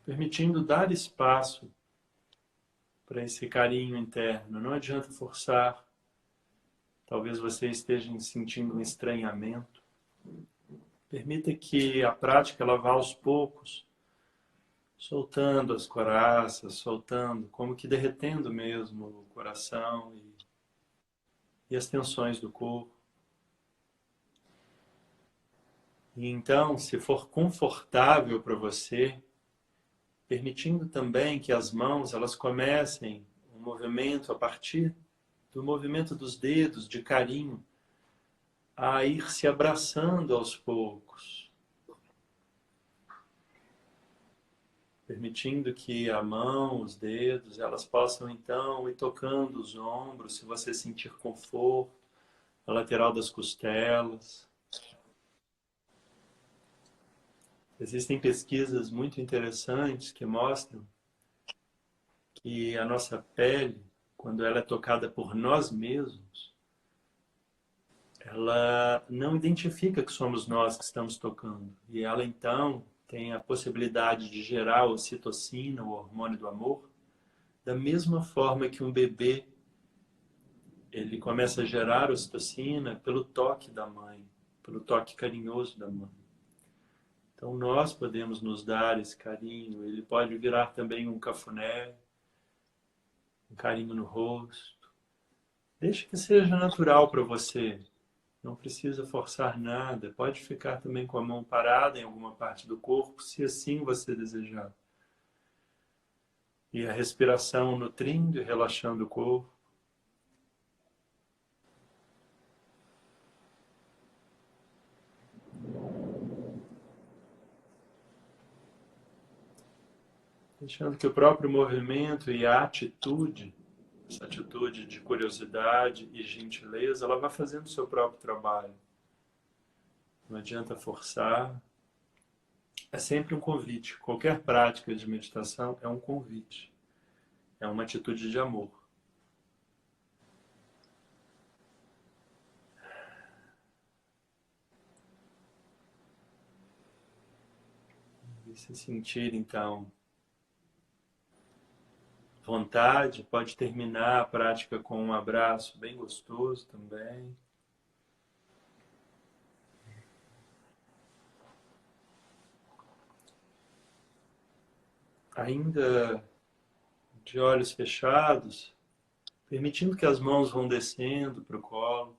permitindo dar espaço para esse carinho interno. Não adianta forçar. Talvez você esteja sentindo um estranhamento. Permita que a prática ela vá aos poucos, soltando as coraças, soltando, como que derretendo mesmo o coração e as tensões do corpo. E então, se for confortável para você, permitindo também que as mãos elas comecem um movimento a partir do movimento dos dedos, de carinho, a ir se abraçando aos poucos. Permitindo que a mão, os dedos, elas possam então ir tocando os ombros, se você sentir conforto, a lateral das costelas. Existem pesquisas muito interessantes que mostram que a nossa pele, quando ela é tocada por nós mesmos, ela não identifica que somos nós que estamos tocando. E ela então tem a possibilidade de gerar a ocitocina, o hormônio do amor, da mesma forma que um bebê ele começa a gerar ocitocina pelo toque da mãe, pelo toque carinhoso da mãe. Então nós podemos nos dar esse carinho, ele pode virar também um cafuné, um carinho no rosto. Deixe que seja natural para você. Não precisa forçar nada. Pode ficar também com a mão parada em alguma parte do corpo, se assim você desejar. E a respiração nutrindo e relaxando o corpo. Deixando que o próprio movimento e a atitude, essa atitude de curiosidade e gentileza, ela vai fazendo o seu próprio trabalho. Não adianta forçar. É sempre um convite. Qualquer prática de meditação é um convite. É uma atitude de amor. E se sentir, então, vontade, pode terminar a prática com um abraço bem gostoso também. Ainda de olhos fechados, permitindo que as mãos vão descendo para o colo.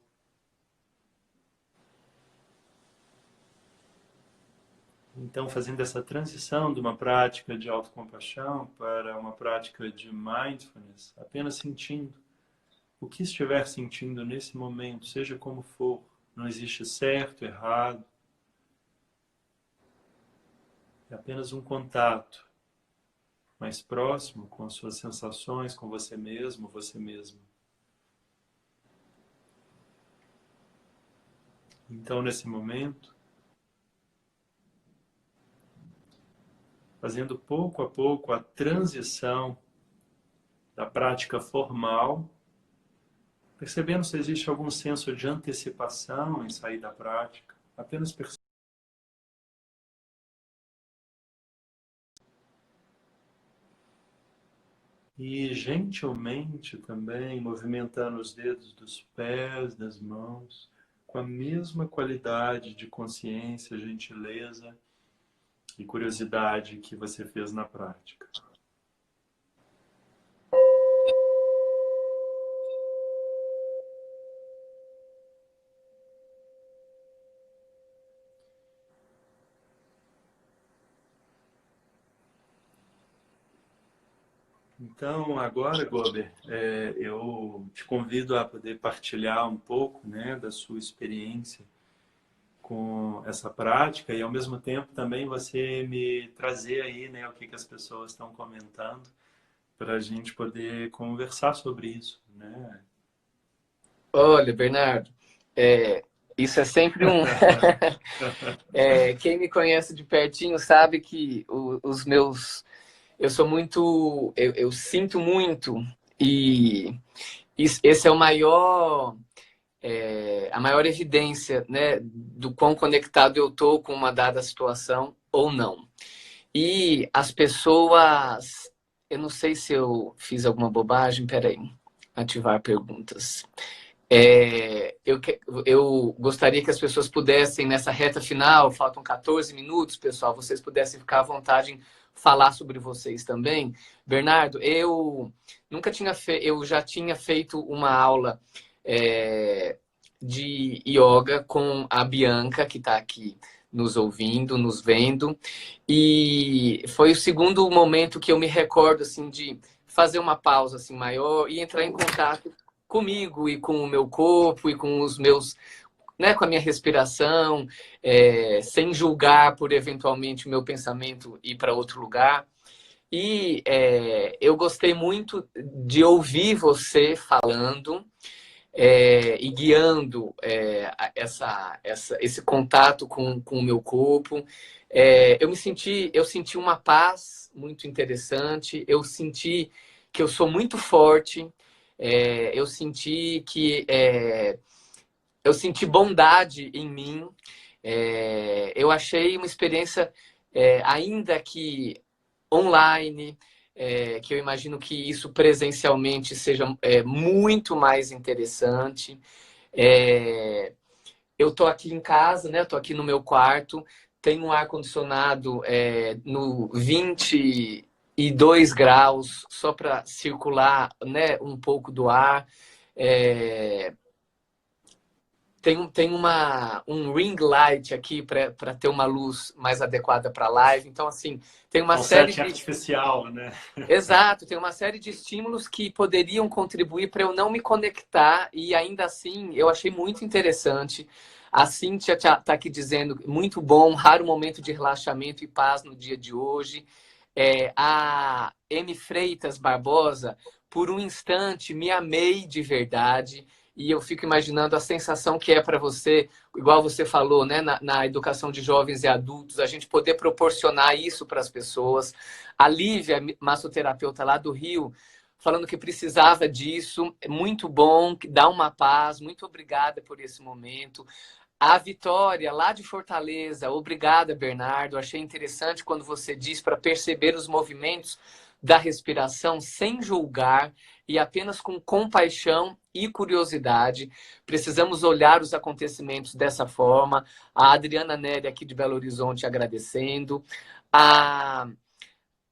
Então, fazendo essa transição de uma prática de autocompaixão para uma prática de mindfulness, apenas sentindo o que estiver sentindo nesse momento, seja como for. Não existe certo, errado. É apenas um contato mais próximo com as suas sensações, com você mesmo, você mesma. Então, nesse momento, fazendo pouco a pouco a transição da prática formal percebendo se existe algum senso de antecipação em sair da prática, apenas percebendo. E gentilmente também movimentando os dedos dos pés, das mãos, com a mesma qualidade de consciência, gentileza e curiosidade que você fez na prática. Então, agora, Gober, eu te convido a poder partilhar um pouco, né, da sua experiência com essa prática e, ao mesmo tempo, também você me trazer aí, né, o que que as pessoas estão comentando para a gente poder conversar sobre isso, né? Olha, Bernardo, é, isso é sempre um. Quem me conhece de pertinho sabe que os meus. Eu sou muito. Eu sinto muito, e esse é o maior. A maior evidência, né, do quão conectado eu tô com uma dada situação ou não. E as pessoas. Eu não sei se eu fiz alguma bobagem, peraí. Ativar perguntas. Eu gostaria que as pessoas pudessem, nessa reta final, faltam 14 minutos, pessoal, vocês pudessem ficar à vontade em falar sobre vocês também. Bernardo, eu já tinha feito uma aula de yoga com a Bianca, que está aqui nos ouvindo, nos vendo, e foi o segundo momento que eu me recordo assim de fazer uma pausa assim maior e entrar em contato comigo e com o meu corpo e com os meus, né, com a minha respiração, sem julgar por eventualmente o meu pensamento ir para outro lugar. E eu gostei muito de ouvir você falando e guiando esse contato com o meu corpo. Eu senti uma paz muito interessante, eu senti que eu sou muito forte, eu senti que eu senti bondade em mim. Eu achei uma experiência, ainda que online, que eu imagino que isso presencialmente seja muito mais interessante. É, eu tô aqui em casa, né? Eu tô aqui no meu quarto, tem um ar-condicionado no 22 graus, só para circular, né, um pouco do ar. É, um ring light aqui para ter uma luz mais adequada para a live. Então, assim, tem uma Um série setting de. artificial, né? Exato, tem uma série de estímulos que poderiam contribuir para eu não me conectar, e ainda assim eu achei muito interessante. A Cíntia está aqui dizendo, muito bom, raro momento de relaxamento e paz no dia de hoje. A M. Freitas Barbosa, por um instante me amei de verdade, e eu fico imaginando a sensação que é para você, igual você falou, né, na educação de jovens e adultos, a gente poder proporcionar isso para as pessoas. A Lívia, massoterapeuta lá do Rio, falando que precisava disso. É muito bom, que dá uma paz. Muito obrigada por esse momento. A Vitória, lá de Fortaleza, obrigada, Bernardo. Achei interessante quando você diz para perceber os movimentos da respiração sem julgar e apenas com compaixão e curiosidade. Precisamos olhar os acontecimentos dessa forma. A Adriana Nery, aqui de Belo Horizonte, agradecendo. A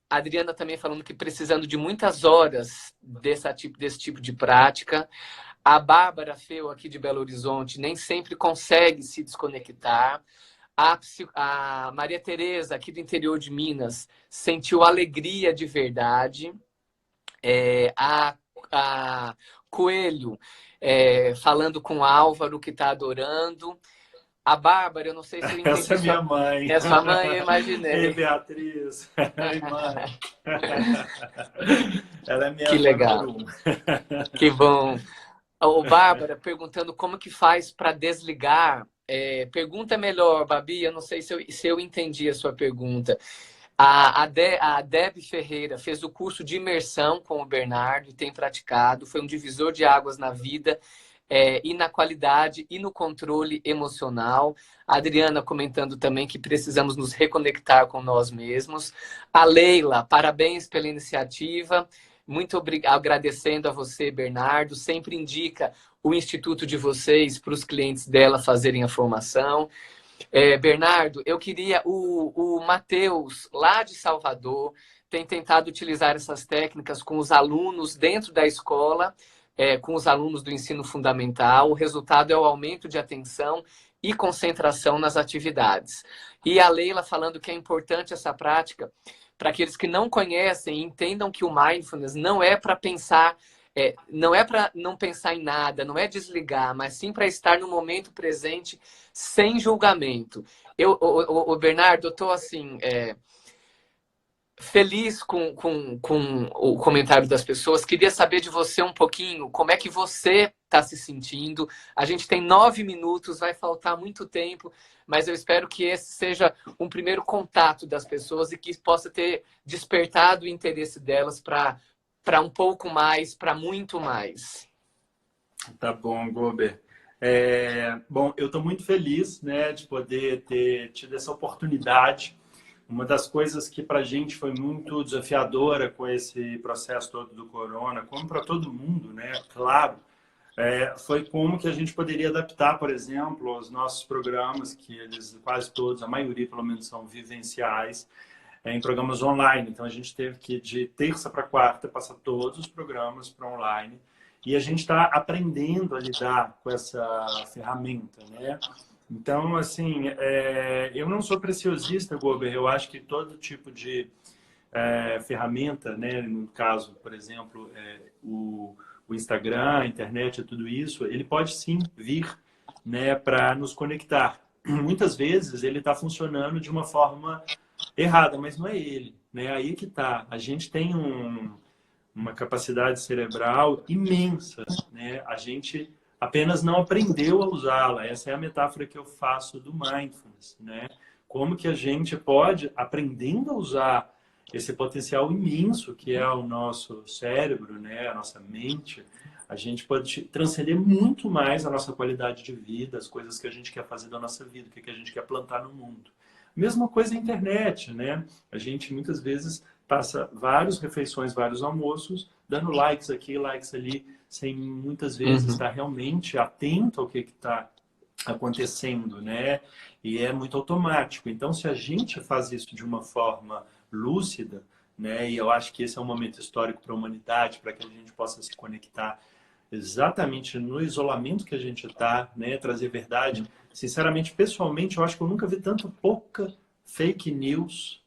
Adriana também falando que precisando de muitas horas desse tipo de prática. A Bárbara Feu, aqui de Belo Horizonte, nem sempre consegue se desconectar. A Maria Tereza, aqui do interior de Minas, sentiu alegria de verdade. A Coelho, falando com o Álvaro, que está adorando. A Bárbara, eu não sei se eu Essa entendi é minha mãe. é sua mãe, eu Ei, imaginei. Beatriz. Ei, mãe. Ela é minha Que fã legal, número um. que bom. O Bárbara perguntando como que faz para desligar. Pergunta melhor, Babi. Eu não sei se eu entendi a sua pergunta. A Deb Ferreira fez o curso de imersão com o Bernardo e tem praticado. Foi um divisor de águas na vida, e na qualidade e no controle emocional. A Adriana comentando também que precisamos nos reconectar com nós mesmos. A Leila, parabéns pela iniciativa. Muito obrigado, agradecendo a você, Bernardo. Sempre indica o instituto de vocês para os clientes dela fazerem a formação. Bernardo, eu queria. O Matheus, lá de Salvador, tem tentado utilizar essas técnicas com os alunos dentro da escola, com os alunos do ensino fundamental. O resultado é o aumento de atenção e concentração nas atividades. E a Leila falando que é importante essa prática para aqueles que não conhecem e entendam que o mindfulness não é para pensar. Não é para não pensar em nada, não é desligar, mas sim para estar no momento presente, sem julgamento. O Bernardo, eu estou assim, feliz com o comentário das pessoas. Queria saber de você um pouquinho, como é que você está se sentindo. A gente tem 9 minutos, vai faltar muito tempo, mas eu espero que esse seja um primeiro contato das pessoas e que possa ter despertado o interesse delas para um pouco mais, para muito mais. Tá bom, Gober. Bom, eu estou muito feliz, né, de poder ter tido essa oportunidade. Uma das coisas que para a gente foi muito desafiadora com esse processo todo do corona, como para todo mundo, né, claro, foi como que a gente poderia adaptar, por exemplo, os nossos programas, que eles quase todos, a maioria pelo menos, são vivenciais, em programas online. Então, a gente teve que, de terça para quarta, passar todos os programas para online. E a gente está aprendendo a lidar com essa ferramenta, né? Então, assim, eu não sou preciosista, Gober. Eu acho que todo tipo de ferramenta, né? No caso, por exemplo, o Instagram, a internet, tudo isso, ele pode sim vir, né, para nos conectar. Muitas vezes ele está funcionando de uma forma errada, mas não é ele, né? Aí que tá. A gente tem uma capacidade cerebral imensa, né? A gente apenas não aprendeu a usá-la. Essa é a metáfora que eu faço do mindfulness, né? Como que a gente pode, aprendendo a usar esse potencial imenso que é o nosso cérebro, né? A nossa mente, a gente pode transcender muito mais a nossa qualidade de vida, as coisas que a gente quer fazer da nossa vida, o que a gente quer plantar no mundo. Mesma coisa na internet, né? A gente muitas vezes passa várias refeições, vários almoços, dando likes aqui, likes ali, sem muitas vezes estar realmente atento ao que está acontecendo, né? E é muito automático. Então, se a gente faz isso de uma forma lúcida, né? E eu acho que esse é um momento histórico para a humanidade, para que a gente possa se conectar exatamente no isolamento que a gente está, né? Trazer verdade. Sinceramente, pessoalmente, eu acho que eu nunca vi tanto pouca fake news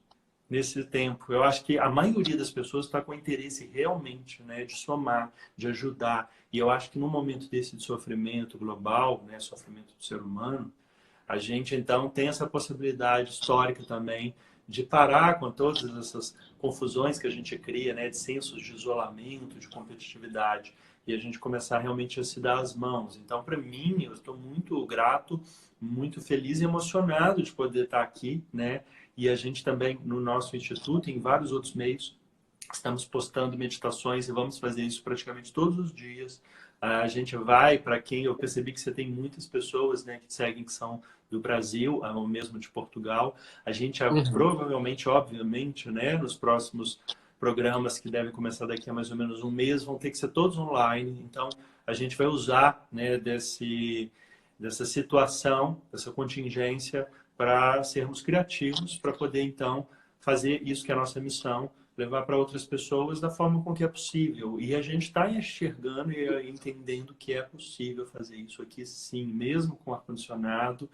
nesse tempo. Eu acho que a maioria das pessoas está com interesse realmente, né, de somar, de ajudar. E eu acho que no momento desse de sofrimento global, né, sofrimento do ser humano, a gente então tem essa possibilidade histórica também de parar com todas essas confusões que a gente cria, né, de sensos de isolamento, de competitividade, e a gente começar realmente a se dar as mãos. Então, para mim, eu estou muito grato, muito feliz e emocionado de poder estar aqui, né? E a gente também, no nosso instituto, em vários outros meios, estamos postando meditações e vamos fazer isso praticamente todos os dias. A gente vai, para quem eu percebi que você tem muitas pessoas, né, que te seguem, que são do Brasil, ou mesmo de Portugal. A gente provavelmente, obviamente, né, nos próximos programas que devem começar daqui a mais ou menos um mês, vão ter que ser todos online. Então, a gente vai usar, né, dessa situação, dessa contingência, para sermos criativos, para poder, então, fazer isso que é a nossa missão, levar para outras pessoas da forma com que é possível. E a gente está enxergando e entendendo que é possível fazer isso aqui, sim, mesmo com ar-condicionado,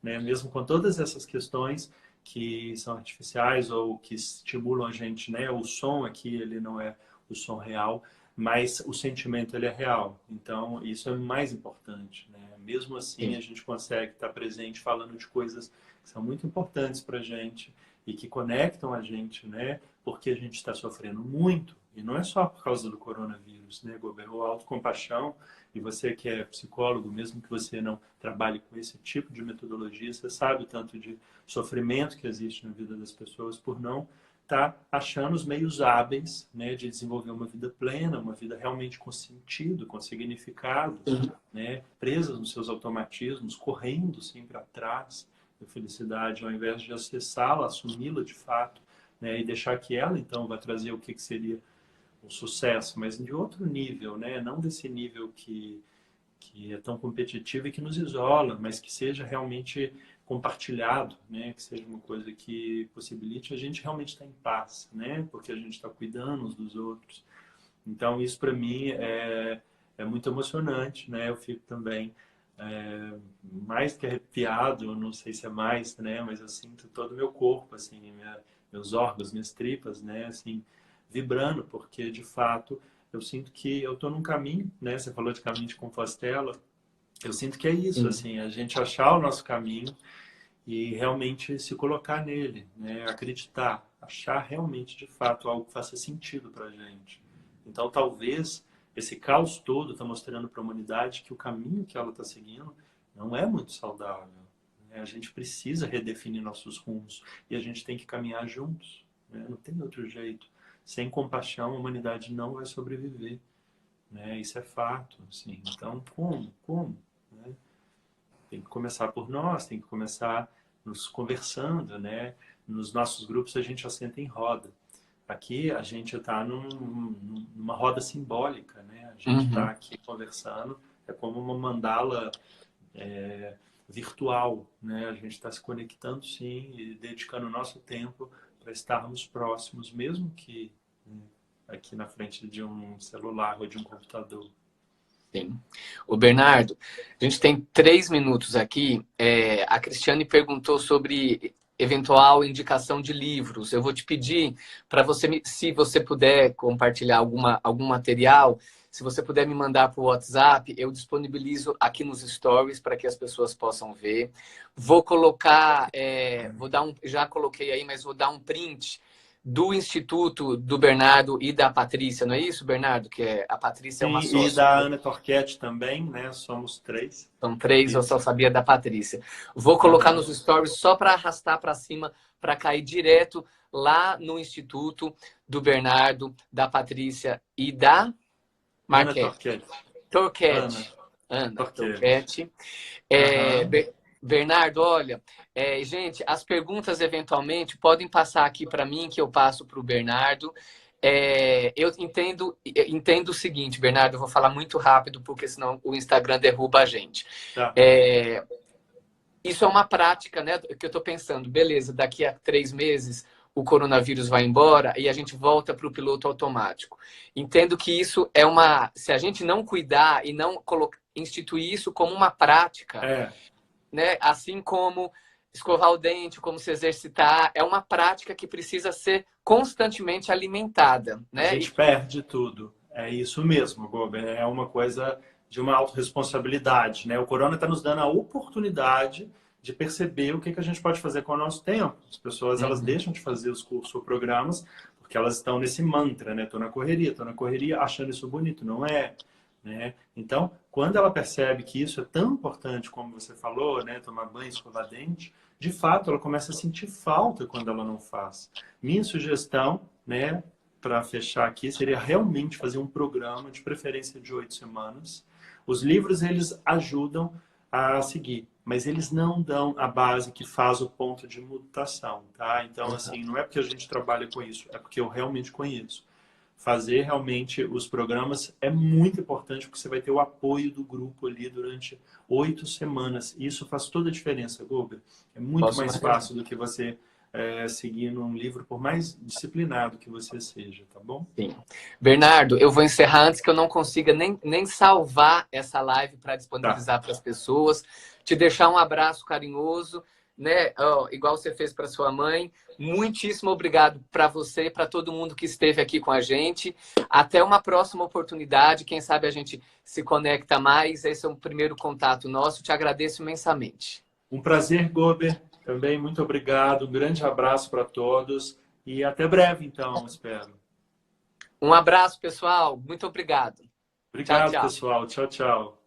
né? Mesmo com todas essas questões que são artificiais ou que estimulam a gente, né? O som aqui, ele não é o som real, mas o sentimento, ele é real. Então, isso é o mais importante, né? Mesmo assim, a gente consegue estar presente falando de coisas que são muito importantes para a gente. e que conectam a gente, né? Porque a gente está sofrendo muito. E não é só por causa do coronavírus, né, Gober? O autocompaixão, e você que é psicólogo, mesmo que você não trabalhe com esse tipo de metodologia, você sabe o tanto de sofrimento que existe na vida das pessoas por não estar achando os meios hábeis, né, de desenvolver uma vida plena, uma vida realmente com sentido, com significado, né, presas nos seus automatismos, correndo sempre atrás da felicidade, ao invés de acessá-la, assumi-la de fato, né, e deixar que ela, então, vai trazer o que seria um sucesso, mas de outro nível, né, não desse nível que é tão competitivo e que nos isola, mas que seja realmente compartilhado, né? Que seja uma coisa que possibilite a gente realmente estar em paz, né? Porque a gente está cuidando uns dos outros. Então, isso para mim é muito emocionante, né? Eu fico também mais que arrepiado, eu não sei se é mais, né? Mas eu sinto todo o meu corpo, assim, meus órgãos, minhas tripas, né? Assim, vibrando, porque de fato eu sinto que eu estou num caminho, né? Você falou de caminho de Compostela, eu sinto que é isso, Sim. assim, a gente achar o nosso caminho e realmente se colocar nele, né? Acreditar, achar realmente de fato algo que faça sentido para a gente. Então, talvez esse caos todo está mostrando para a humanidade que o caminho que ela está seguindo não é muito saudável, né? A gente precisa redefinir nossos rumos e a gente tem que caminhar juntos, né? Não tem outro jeito. Sem compaixão, a humanidade não vai sobreviver, né? Isso é fato, assim. Então, como? Como? Né? Tem que começar por nós, tem que começar nos conversando, né? Nos nossos grupos a gente assenta em roda. Aqui a gente está numa roda simbólica, né? A gente está Uhum. aqui conversando, é como uma mandala virtual, né? A gente está se conectando sim e dedicando o nosso tempo para estarmos próximos, mesmo que né, aqui na frente de um celular ou de um computador. Sim. O Bernardo, a gente tem 3 minutos aqui. A Cristiane perguntou sobre eventual indicação de livros. Eu vou te pedir para você, se você puder compartilhar algum material, se você puder me mandar para o WhatsApp, eu disponibilizo aqui nos stories para que as pessoas possam ver. Vou colocar, já coloquei aí, mas vou dar um print do Instituto do Bernardo e da Patrícia, não é isso, Bernardo? Que a Patrícia é uma Sim, e sócia. da Ana Torquete também, né? Somos três. São 3, eu só Isso. sabia da Patrícia. Vou colocar Aham. nos stories só para arrastar para cima, para cair direto lá no Instituto do Bernardo, da Patrícia e da Ana Marquete. Torquete. Ana Torquete. Ana Torquete. Torquete. Aham. Bernardo, olha, gente, as perguntas eventualmente podem passar aqui para mim, que eu passo para o Bernardo. Eu entendo o seguinte, Bernardo, eu vou falar muito rápido, porque senão o Instagram derruba a gente. Tá. É, Isso é uma prática, né? Que eu estou pensando, beleza, daqui a 3 meses o coronavírus vai embora e a gente volta para o piloto automático. Entendo que isso é uma. Se a gente não cuidar e não instituir isso como uma prática, É. né? Assim como escovar o dente, como se exercitar, é uma prática que precisa ser constantemente alimentada, A né? gente perde tudo. É isso mesmo, Gober. É uma coisa de uma autorresponsabilidade, né? O corona está nos dando a oportunidade de perceber o que a gente pode fazer com o nosso tempo. As pessoas, elas Uhum. deixam de fazer os cursos ou programas porque elas estão nesse mantra, né? Tô na correria, achando isso bonito. Não é, né? Então, quando ela percebe que isso é tão importante como você falou, né? Tomar banho, escovar dente, de fato, ela começa a sentir falta quando ela não faz. Minha sugestão, né? Para fechar aqui, seria realmente fazer um programa, de preferência de 8 semanas. Os livros, eles ajudam a seguir, mas eles não dão a base que faz o ponto de mutação, tá? Então, assim, não é porque a gente trabalha com isso, é porque eu realmente conheço. Fazer realmente os programas é muito importante, porque você vai ter o apoio do grupo ali durante 8 semanas. E isso faz toda a diferença, Gober. É muito Posso mais imaginar. fácil do que você seguir num livro, por mais disciplinado que você seja, tá bom? Sim. Bernardo, eu vou encerrar antes que eu não consiga nem salvar essa live para Tá. disponibilizar para as pessoas. Te deixar um abraço carinhoso, né? Igual você fez para sua mãe. Muitíssimo obrigado para você e para todo mundo que esteve aqui com a gente. Até uma próxima oportunidade. Quem sabe a gente se conecta mais. Esse é o primeiro contato nosso. Te agradeço imensamente. Um prazer, Gober. Também muito obrigado, um grande abraço para todos e até breve, então, espero. Um abraço, pessoal. Muito obrigado. Tchau, Obrigado, tchau. pessoal. Tchau, tchau.